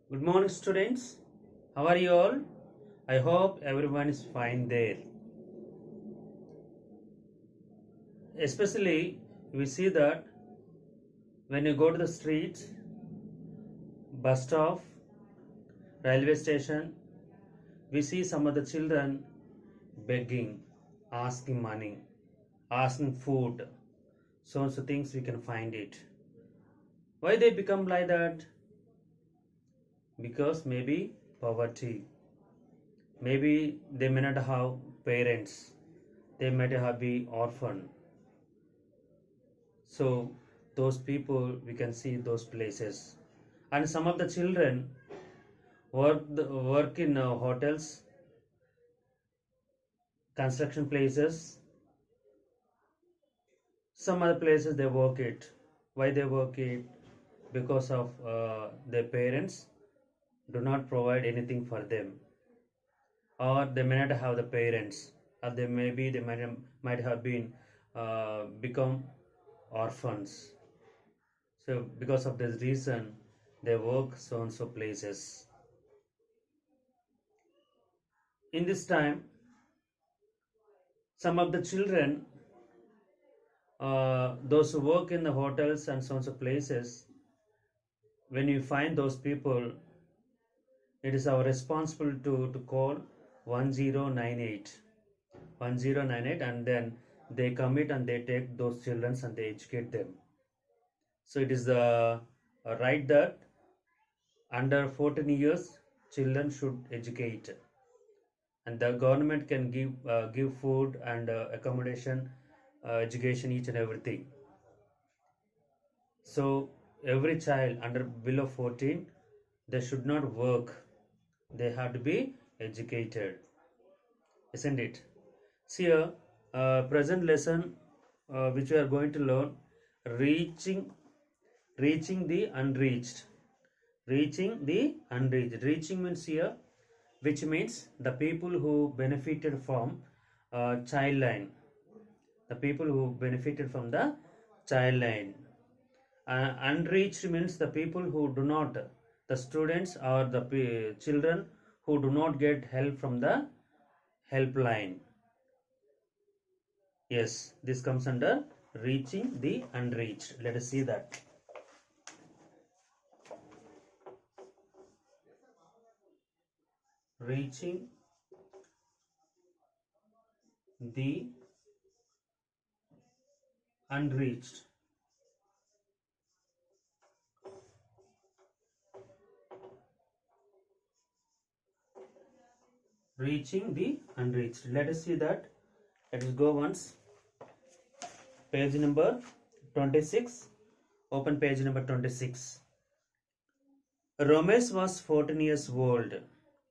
Good morning, students. How are you all? I hope everyone is fine there. Especially, we see that when you go to the streets, bus stop, railway station, we see some of the children begging, asking money, asking food. So things we can find it. Why they become like that? Because maybe poverty. Maybe they may not have parents. They might have been orphan. So those people we can see those places, and some of the children work in hotels, construction places. Some other places they work it. Why they work it? Because of their parents do not provide anything for them, or they may not have the parents, or they might have been become orphans. So because of this reason, they work so and so places. In this time, some of the children, those who work in the hotels and so on so places, when you find those people, it is our responsibility to call 1098 1098, and then they commit and they take those children and they educate them. So it is the right that under 14 years children should educate, and the government can give food and accommodation, education, each and everything. So every child under below 14, they should not work, they have to be educated, isn't it? See here, present lesson which we are going to learn, reaching reaching the unreached. Reaching means here, which means the people who benefited from child line, the people who benefited from the child line. Unreached means the people who do not, the students or the children who do not get help from the helpline. Yes, this comes under reaching the unreached. Let us see that. Reaching the unreached. Reaching the unreached. Let us see that. Let us go once. Page number 26. Open page number 26. Ramesh was 14 years old.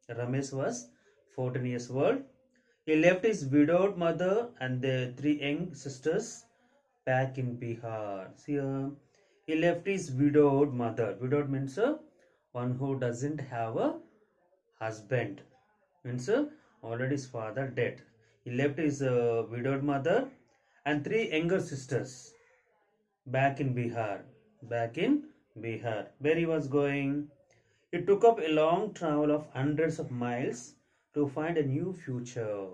Ramesh was 14 years old. He left his widowed mother and the three young sisters back in Bihar. See, he left his widowed mother. Widowed means one who doesn't have a husband. Means already his father dead. He left his widowed mother and three younger sisters back in Bihar. Back in Bihar. Where he was going? It took up a long travel of hundreds of miles to find a new future.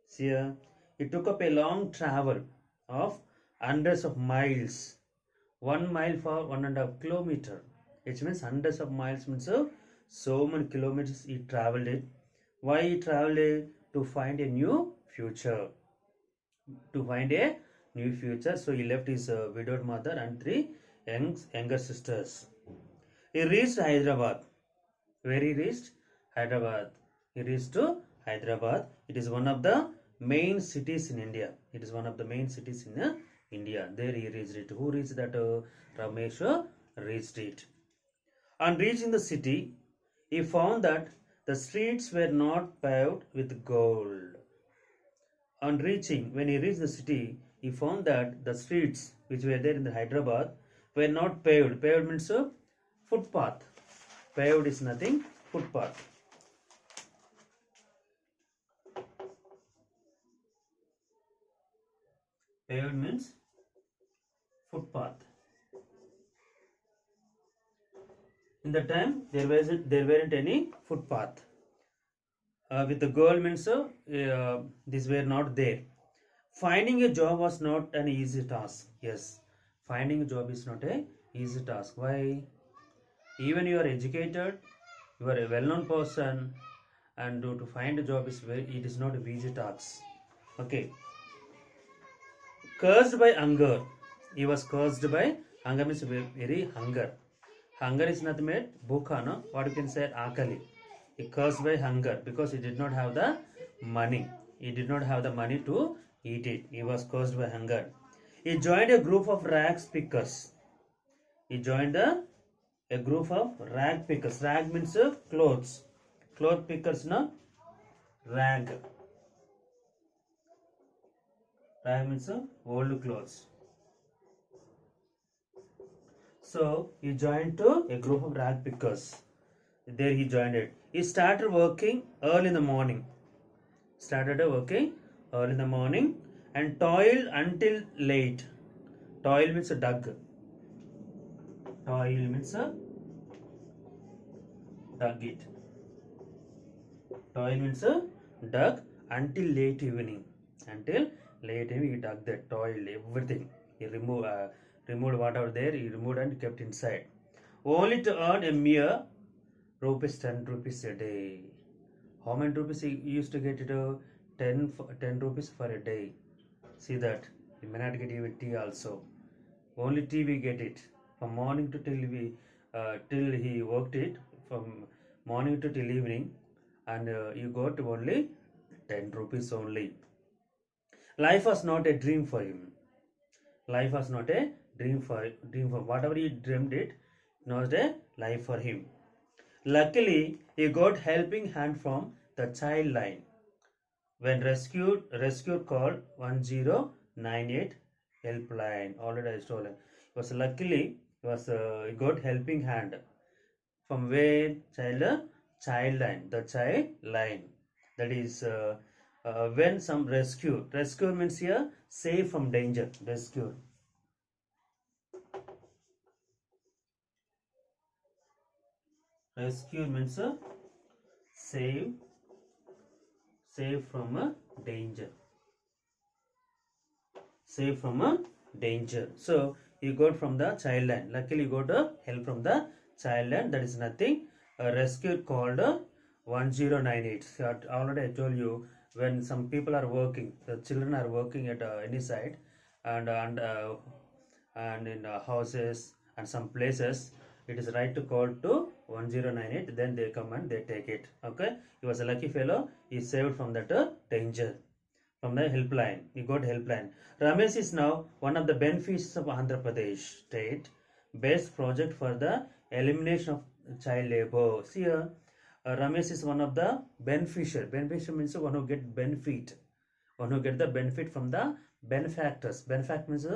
See here, it took up a long travel of hundreds of miles. 1 mile for 1.5 kilometer. It means hundreds of miles means so many kilometers he traveled it. Why he traveled it? To find a new future. To find a new future. So he left his widowed mother and three younger sisters. He reached Hyderabad. Where he reached? Hyderabad. He reached to Hyderabad. It is one of the main cities in India. It is one of the main cities in India. There he reached it. Who reached that? Ramesh reached it. On reaching the city, he found that the streets were not paved with gold. On reaching, when he reached the city, he found that the streets which were there in the Hyderabad were not paved. Paved means a footpath. Paved is nothing, footpath. Paved means footpath. In the time there weren't any footpath. With the girl means these were not there. Finding a job was not an easy task. Yes, finding a job is not a easy task. Why? Even you are educated, you are a well-known person, and to find a job is very it is not a easy task. Okay, cursed by hunger. He was cursed by hunger means very hunger. Hunger is nothing but bhukha, no? What you can say akali. He cursed by hunger because he did not have the money. He did not have the money to eat it. He was cursed by hunger. He joined a group of rags pickers. He joined a group of rag pickers. Rag means clothes. Cloth pickers, no? Rag. Rag means old clothes. So he joined to a group of rag pickers. There he joined it. He started working early in the morning. Started working early in the morning and toiled until late. Toil means dug. Toil means dug it. Toil means dug until late evening. Until late evening, he dug the toil, everything. He removed whatever there, he removed and kept inside. Only to earn a mere rupees 10 rupees a day. How many rupees he used to get it? 10 rupees for a day. See that. He may not get even tea also. Only tea we get it. From morning to till he worked it from morning to till evening, and you got only 10 rupees only. Life was not a dream for him. Life was not a dream for whatever he dreamed it, not a life for him. Luckily, he got helping hand from the child line. When rescued called 1098 helpline. Already I told him. Was luckily he got helping hand from where child line, the child line. That is when some rescue means here save from danger. Rescue means save save from a danger. Save from a danger. So he got from the child line. Luckily, he got help from the child line. That is nothing. A rescue called 1098. So already I told you, when some people are working, the children are working at any side, and in houses and some places, it is right to call to 1098. Then they come and they take it. Okay, he was a lucky fellow. He saved from that danger, from the helpline. He got helpline. Ramesh is now one of the beneficiaries of Andhra Pradesh state based project for the elimination of child labor. See here, Ramesh is one of the beneficiary. Beneficiary means one who get benefit, one who get the benefit from the benefactors. Benefactor means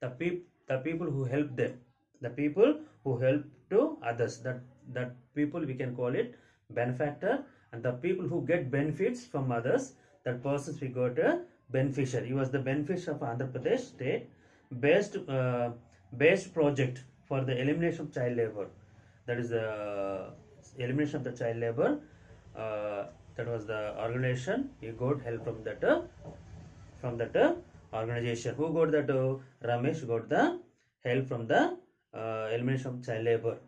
the people who help them, the people who help to others. That people we can call it benefactor, and the people who get benefits from others, that persons we got a beneficiary. He was the beneficiary of Andhra Pradesh state based project for the elimination of child labor. That is the elimination of the child labor. That was the organization. He got help from that organization. Who got that? Ramesh got the help from the elimination of child labor.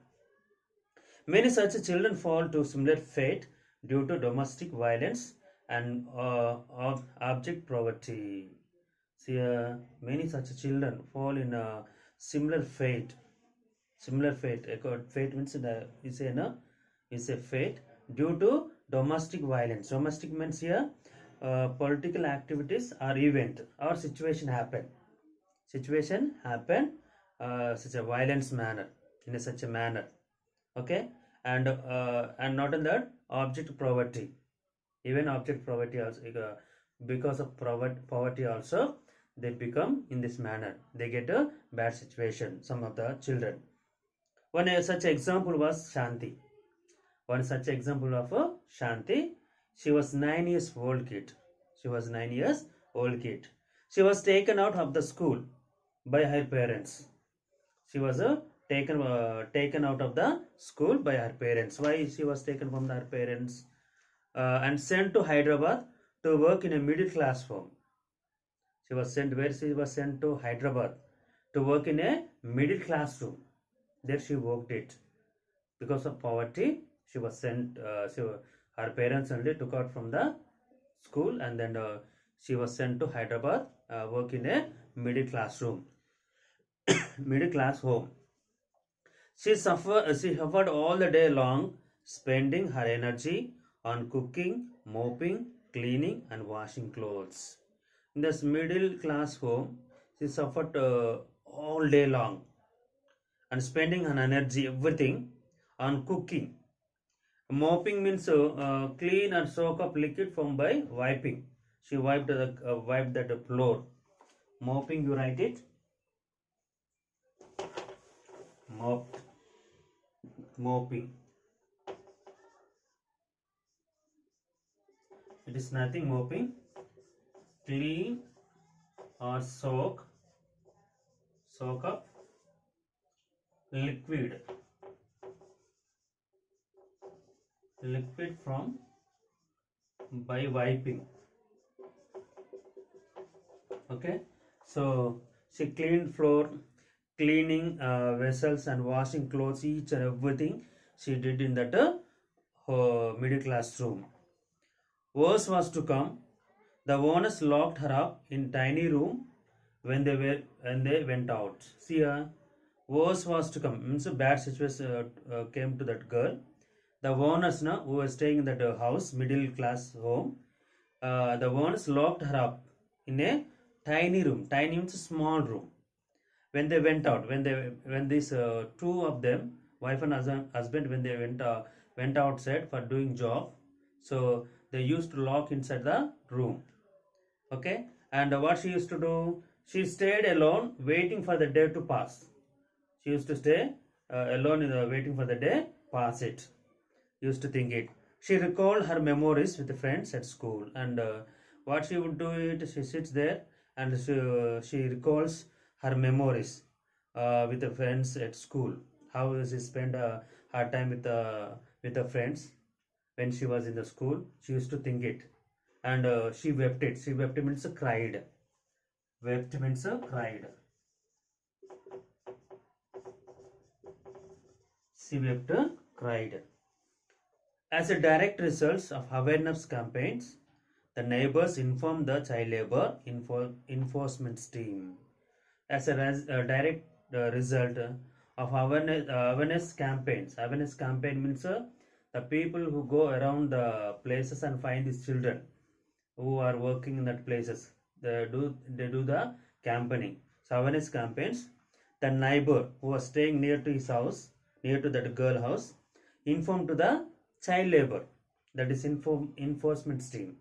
Many such children fall to similar fate due to domestic violence and of abject poverty. See, many such children fall in a similar fate. Similar fate. Fate means is a fate due to domestic violence. Domestic means here political activities or event or situation happen. Situation happen such a violence manner, in a such a manner. Okay, and not in that object poverty. Even object poverty also, because of poverty also, they become in this manner. They get a bad situation. Some of the children. One such example was Shanti. One such example of Shanti. She was 9 years old kid. She was 9 years old kid. She was taken out of the school by her parents. She was taken out of the school by her parents. Why she was taken from her parents and sent to Hyderabad to work in a middle class home. She was sent where she was sent to Hyderabad to work in a middle class room. There she worked it because of poverty. She was sent. Her parents only took out from the school, and then she was sent to Hyderabad work in a middle class room, middle class home. She suffered all the day long, spending her energy on cooking, mopping, cleaning, and washing clothes. In this middle class home, she suffered all day long and spending her energy, everything, on cooking. Mopping means clean and soak up liquid from by wiping. She wiped that floor. Mopping, you write it. Mop, mopping. It is nothing mopping. Clean or soak up liquid from by wiping. Okay, so she cleaned floor, cleaning vessels and washing clothes, each and everything she did in that middle class room. Worse was to come. The owners locked her up in tiny room when they went out. See, worse was to come. Means a bad situation came to that girl. The owners now who was staying in that house, middle class home, the owners locked her up in a tiny room. Tiny means a small room. When they went out, when these two of them, wife and husband, when they went outside for doing job, so they used to lock inside the room. Okay, and what she used to do, she stayed alone waiting for the day to pass. She used to stay alone in waiting for the day pass it. Used to think it. She recalled her memories with friends at school, and what she would do it, she sits there and she recalls her memories with the friends at school. How she spent her time with the friends when she was in the school. She used to think it, and she wept it. She wept means cried. Wept means cried. She wept, cried. As a direct result of awareness campaigns, the neighbors informed the child labor enforcement team. As a direct result of awareness campaign means the people who go around the places and find these children who are working in that places. They do the campaigning. So awareness campaigns. The neighbor who was staying near to his house, near to that girl house, informed to the child labor, that is enforcement team.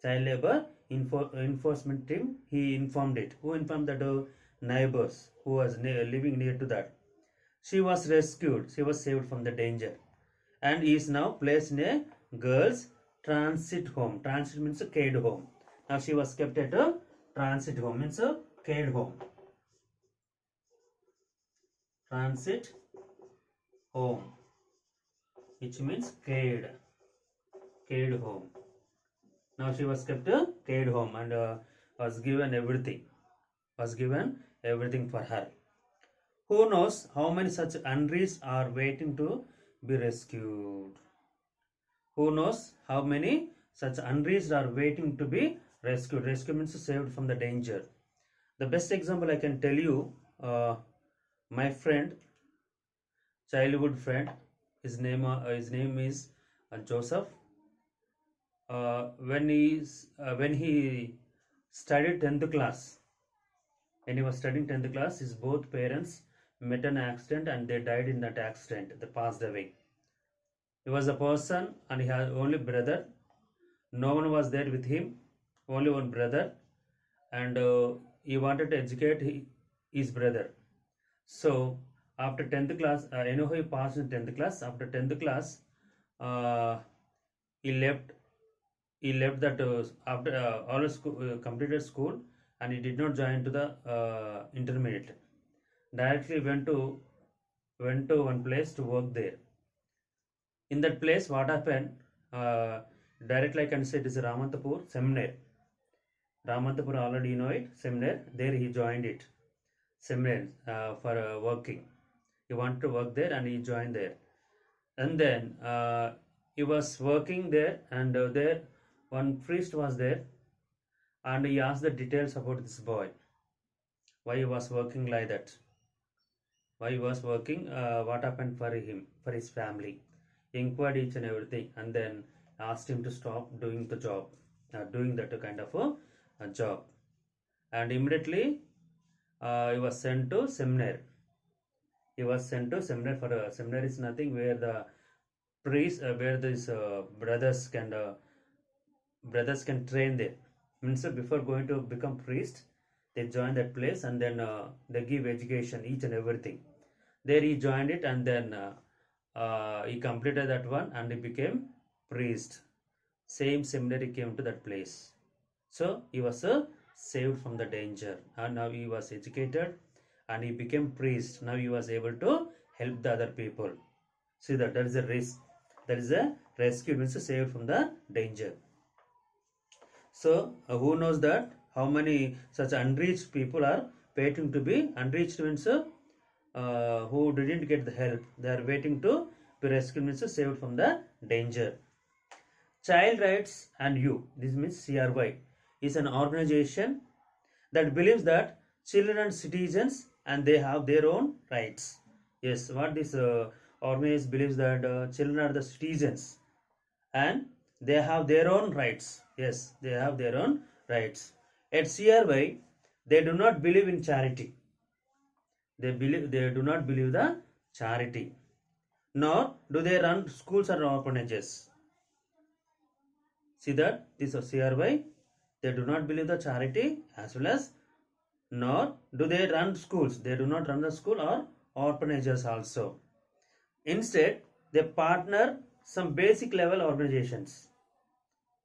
Child labor enforcement team, he informed it. Who informed that neighbors who was living near to that? She was rescued. She was saved from the danger, and is now placed in a girls transit home. Transit means a cared home. Now she was kept at a transit home, means a cared home. Transit home, which means cared home. Now she was kept a cared home, and was given everything for her. Who knows how many such unreached are waiting to be rescued? Who knows how many such unreached are waiting to be rescued? Rescue means saved from the danger. The best example I can tell you, my friend, childhood friend, his name is Joseph. When he studied 10th class, when he was studying 10th class, his both parents met an accident and they died in that accident. They passed away. He was a person and he had only brother. No one was there with him, only one brother, and he wanted to educate his brother. So after 10th class, he passed in 10th class. After 10th class, uh, he left. He left that after all school, completed school, and he did not join to the intermediate. Directly went to went to one place to work there. In that place, what happened? Uh, Directly I can say it is Ramantapur Seminar. Ramantapur already you know it. Seminar. There he joined it. Seminar for working. He wanted to work there and he joined there. And then he was working there, and there one priest was there, and he asked the details about this boy, why he was working like that, why he was working, what happened for him, for his family. He inquired each and everything, and then asked him to stop doing the job, doing that kind of a job. And immediately he was sent to seminar. He was sent to seminar. For a seminar is nothing where the priests, where these brothers can train there. Means before going to become priest, they join that place, and then they give education, each and everything. There he joined it, and then he completed that one, and he became priest. Same seminary came to that place. So he was saved from the danger, and now he was educated, and he became priest. Now he was able to help the other people. See that is a risk. That is a rescue, means saved from the danger. So who knows that how many such unreached people are waiting to be unreached, means who didn't get the help. They are waiting to be rescued, means saved from the danger. Child Rights and You, this means CRY, is an organization that believes that children are citizens and they have their own rights. Yes, what this organization believes that children are the citizens and they have their own rights. Yes, they have their own rights. At CRY, they do not believe in charity. They do not believe the charity. Nor do they run schools or orphanages. See that this is CRY. They do not believe the charity, as well as nor do they run schools. They do not run the school or orphanages also. Instead, they partner some basic level organizations.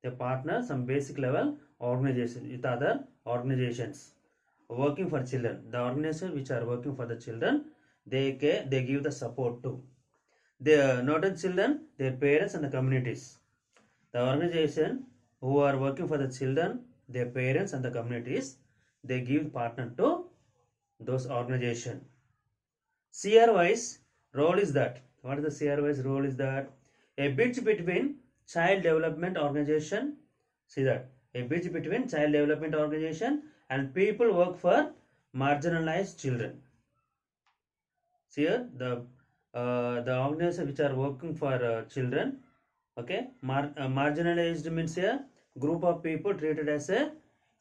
They partner some basic level organizations with other organizations working for children. The organizations which are working for the children, they give the support to. They not the children, their parents and the communities. The organization who are working for the children, their parents and the communities, they give partner to those organization. CRY's role is that, what is the CRY's role is that? A bridge between child development organization, see that, a bridge between child development organization and people work for marginalized children. See here, the organization which are working for children, okay, marginalized means a group of people treated as a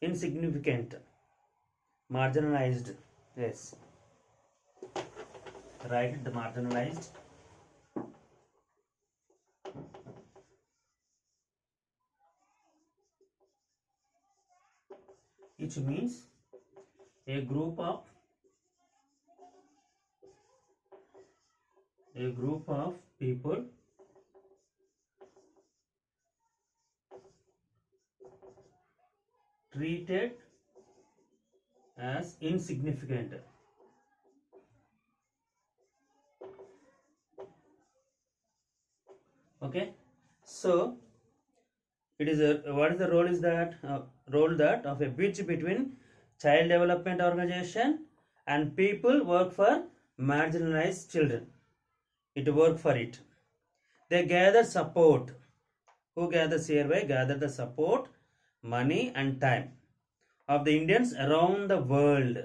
insignificant, marginalized, yes, right, the marginalized. Which means a group of people treated as insignificant. Okay, so it is a, what is the role is that role that of a bridge between child development organization and people work for marginalized children. It work for it. They gather support. Who gathers here? By gather the support, money and time of the Indians around the world.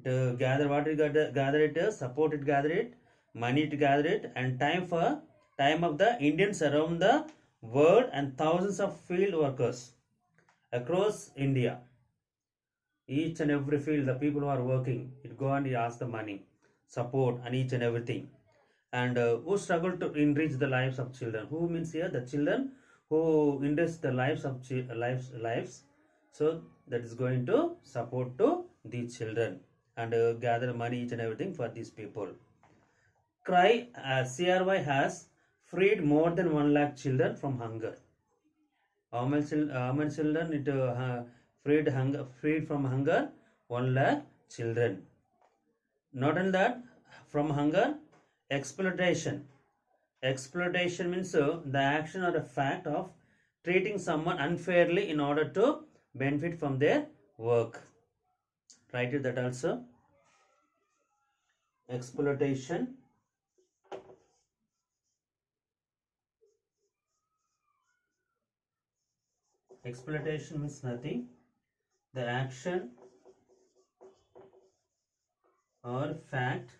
To gather what we gather it, support it, gather it, money to gather it, and time of the Indians around the world and thousands of field workers across India. Each and every field, the people who are working, it go and ask the money, support, and each and everything. And who struggle to enrich the lives of children. Who means here the children who enrich the lives of lives. So that is going to support to these children and gather money each and everything for these people. CRY has freed more than 1 lakh children from hunger. How many children it freed from hunger? 1 lakh children. Not only that, from hunger, exploitation. Exploitation means the action or a fact of treating someone unfairly in order to benefit from their work. Write it that also. Exploitation. Exploitation means nothing. The action or fact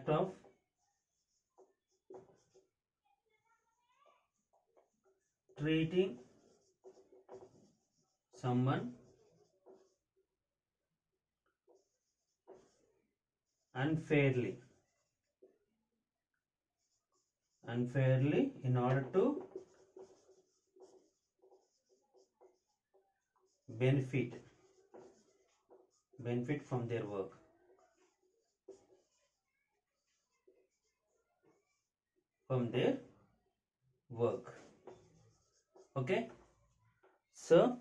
of treating someone unfairly in order to benefit from their work. From their work. Okay, so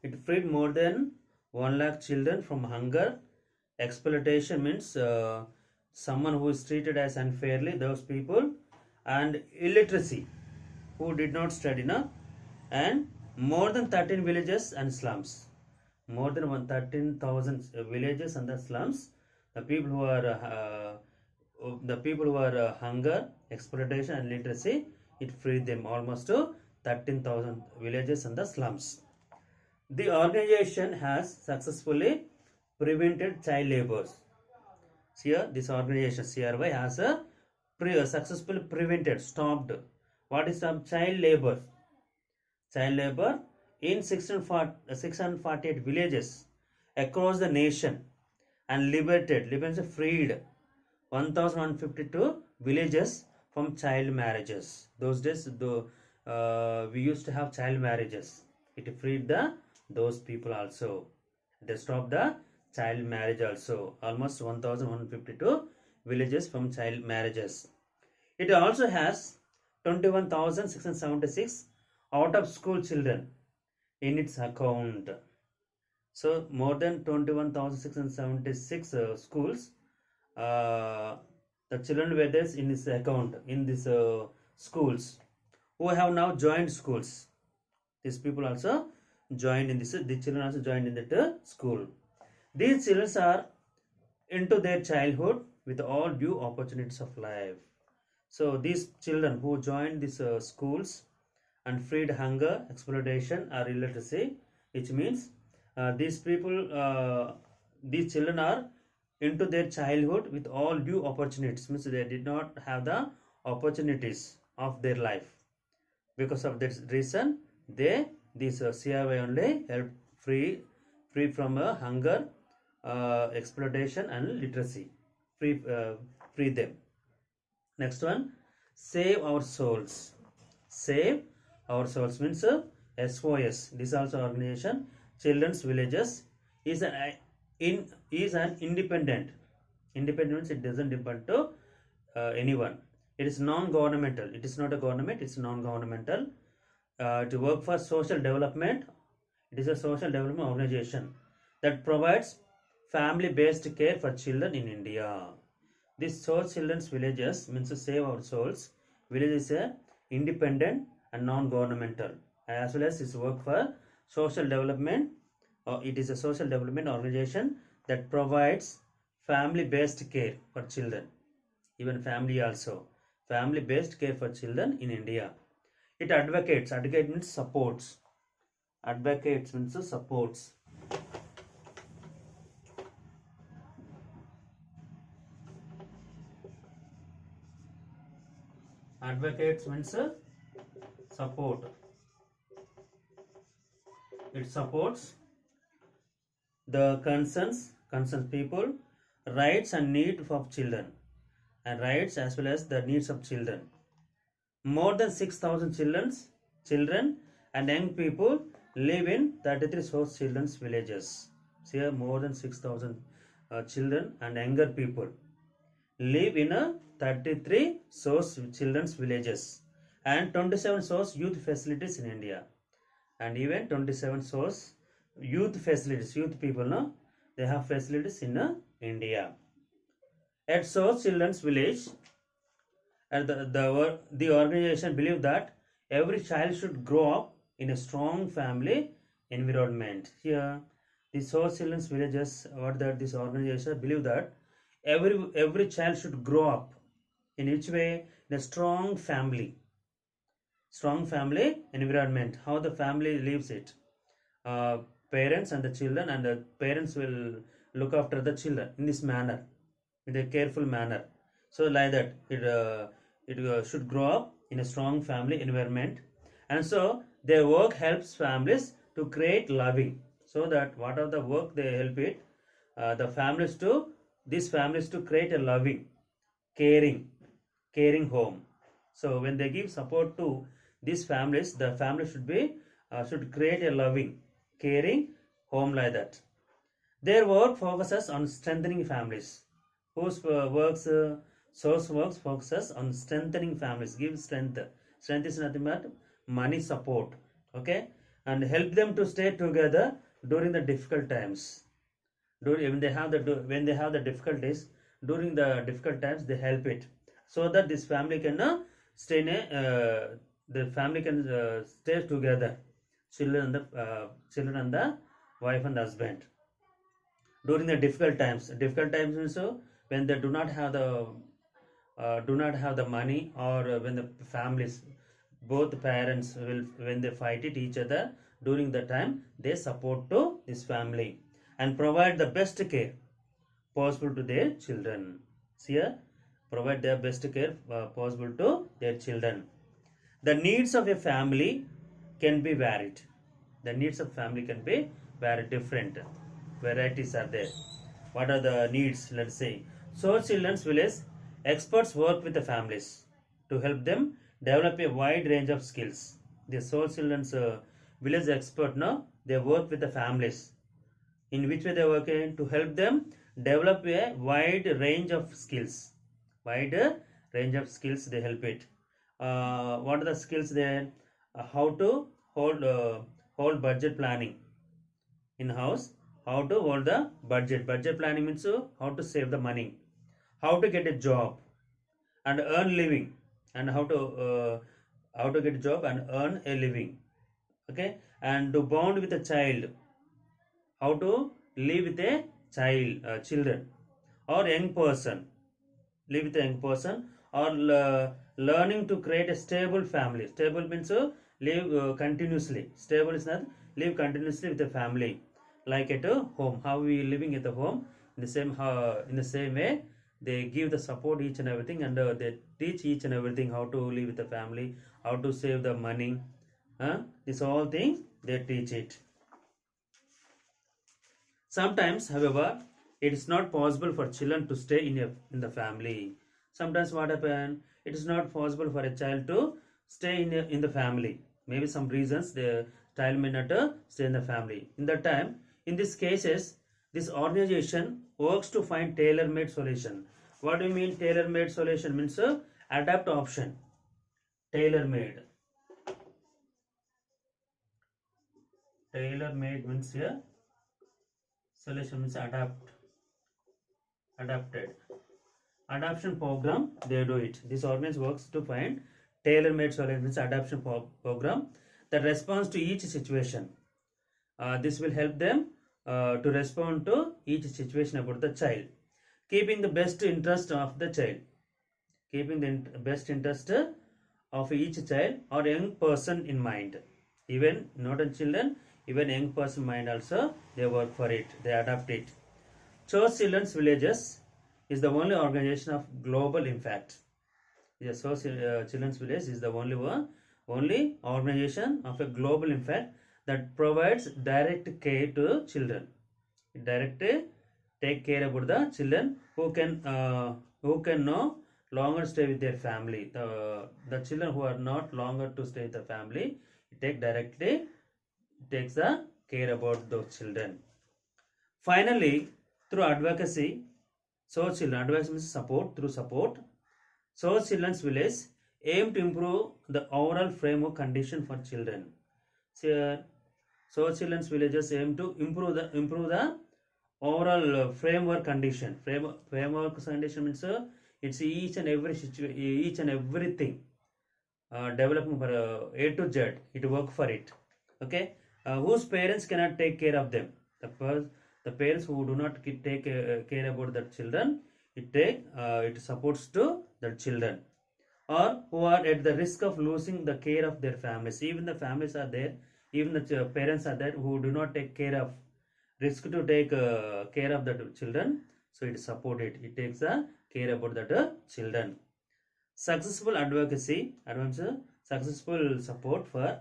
it freed more than 1 lakh children from hunger. Exploitation means someone who is treated as unfairly, those people, and illiteracy, who did not study enough, and more than 13 villages and slums. More than 13,000 villages and the slums. The people who are hunger, exploitation, and literacy, it freed them almost to 13,000 villages and the slums. The organization has successfully prevented child labor. Here, this organization CRY has successfully prevented, stopped. What is child labor? Child labor in 648 villages across the nation, and freed 1152 villages from child marriages. Those days, we used to have child marriages. It freed those people also. They stopped the child marriage also. Almost 1152 villages from child marriages. It also has 21,676 out of school children in its account. So more than 21,676 schools, the children were there in this account, in these schools, who have now joined schools. These people also joined in this, the children also joined in that school. These children are into their childhood with all due opportunities of life. So these children who joined these schools and freed hunger, exploitation, or illiteracy, which means these children are into their childhood with all due opportunities, means they did not have the opportunities of their life. Because of this reason, this CRY only helped free from hunger, exploitation, and literacy. Free them. Next one, save our souls. Save our souls means SOS. This also organization, Children's Villages, is an independent. Independent means it doesn't depend to anyone. It is non-governmental. It is not a government. It's non-governmental. To work for social development. It is a social development organization that provides family-based care for children in India. This Source Children's Villages means to save our souls. Village is a independent and non-governmental, as well as its work for social development. It is a social development organization that provides family-based care for children. Even family also. Family-based care for children in India. It advocates. Advocate means supports. Advocates means supports. Advocates means support. It supports the concerns people, rights and needs of children, and rights as well as the needs of children. More than 6,000 children and young people live in 33 source children's villages. See here, more than 6,000 children and younger people live in a 33 source children's villages and 27 source youth facilities in India, and even 27 source youth facilities. Youth people, no, they have facilities in India. At So Children's Village, the organization believe that every child should grow up in a strong family environment. Here, the So Children's Villages, what that this organization believe that every child should grow up in which way, in a strong family environment. How the family lives it, uh, parents and the children, and the parents will look after the children in this manner, in a careful manner. So like that it should grow up in a strong family environment. And so their work helps families to create loving, so that what are the work they help it, the families to these families to create a loving, caring caring home. So when they give support to these families, the family should create a loving, caring home, like that. Their work focuses on strengthening families. Whose works source works focuses on strengthening families, give strength. Strength is nothing but money support, okay, and help them to stay together during the difficult times. When they have the difficulties, during the difficult times they help it, so that this family can stay in a, the family can stay together, children and the wife and husband, during the difficult times also, when they do not have the money, or when the families, both the parents will, when they fight it each other, during the time they support to this family and provide the best care possible to their children. See here, provide their best care possible to their children. The needs of a family can be varied. The needs of family can be very different. Varieties are there. What are the needs? Let's say. So children's village experts work with the families to help them develop a wide range of skills. The so children's village expert now, they work with the families. In which way they work in? To help them develop a wide range of skills. Wide range of skills they help it. What are the skills there? How to hold budget planning in house. How to hold the budget planning means how to save the money, how to get a job and earn living, and how to get a job and earn a living, okay, and to bond with a child, how to live with a children or young person, live with a young person, or learning to create a stable family. Stable means live continuously. Stable is not live continuously with a family, like at a home. How we living at the home, in the same way they give the support each and everything, and they teach each and everything, how to live with the family, how to save the money. These all things they teach it. Sometimes, however, it is not possible for children to stay in the family. Sometimes what happen? It is not possible for a child to stay in the family. Maybe some reasons the child may not stay in the family. In that time, in these cases, this organization works to find tailor-made solution. What do you mean tailor-made solution? Means adapt option. Tailor-made. Tailor-made means here solution means adapted adoption program they do it. This organization works to find tailor-made solution means adoption program that responds to each situation. This will help them to respond to each situation about the child, keeping the best interest of the child, keeping the best interest of each child or young person in mind. Even not in children, even young person mind also they work for it, they adapt it. Choose Children's Villages is the only organization of global impact. Yes, so Children's Village is the only organization of a global impact that provides direct care to children. It directly take care about the children who can no longer stay with their family. The children who are not longer to stay with the family, it takes the care about those children. Finally, through advocacy, advocacy means support. So Children's Village aim to improve the overall framework condition for children. So Children's Villages aim to improve the overall framework condition. Framework condition means it's each and every each and everything development for A to Z. It work for it. Okay, whose parents cannot take care of them. The parents who do not take care about the children, it supports to the children, or who are at the risk of losing the care of their families. Even the families are there, even the parents are there who do not take care of, risk to take care of the children, so it support it. It takes care about the children. Successful advocacy, successful support for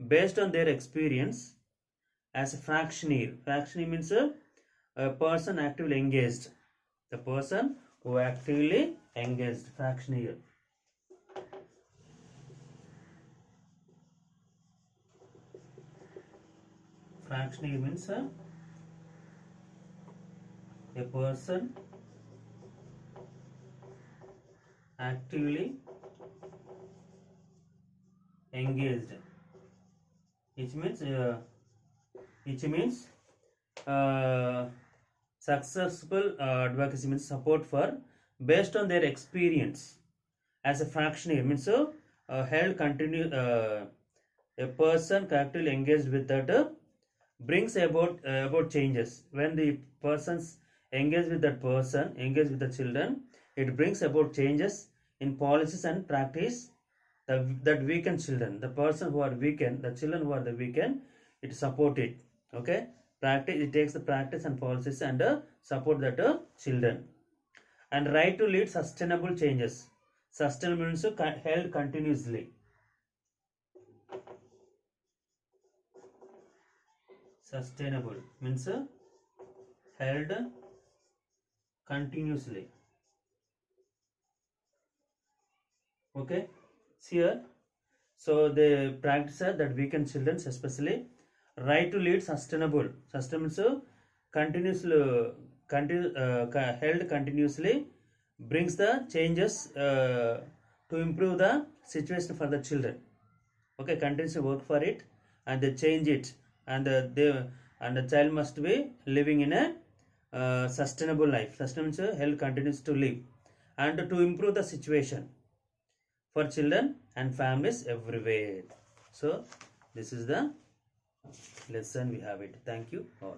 based on their experience as a fractioneer. Fractioneer means a person actively engaged. The person who actively engaged, fractioneer. Fractioneer means a person actively engaged. Which means successful advocacy means support for based on their experience as a fractioneer means held continue a person actively engaged with that brings about changes. When the persons engage with that person, engage with the children, it brings about changes in policies and practice that weaken children. The person who are weakened, the children who are the weakened, it support it. Okay, practice, it takes the practice and policies and support that children. And right to lead sustainable changes. Sustainable means held continuously. Sustainable means held continuously. Okay, see here. So the practice that weaken children, especially right to lead sustainable. Sustainable so continuously, held continuously brings the changes to improve the situation for the children. Okay, continuously work for it and they change it, and the child must be living in a sustainable life. Sustainable so held continues to live and to improve the situation for children and families everywhere. So this is the lesson we have it. Thank you all.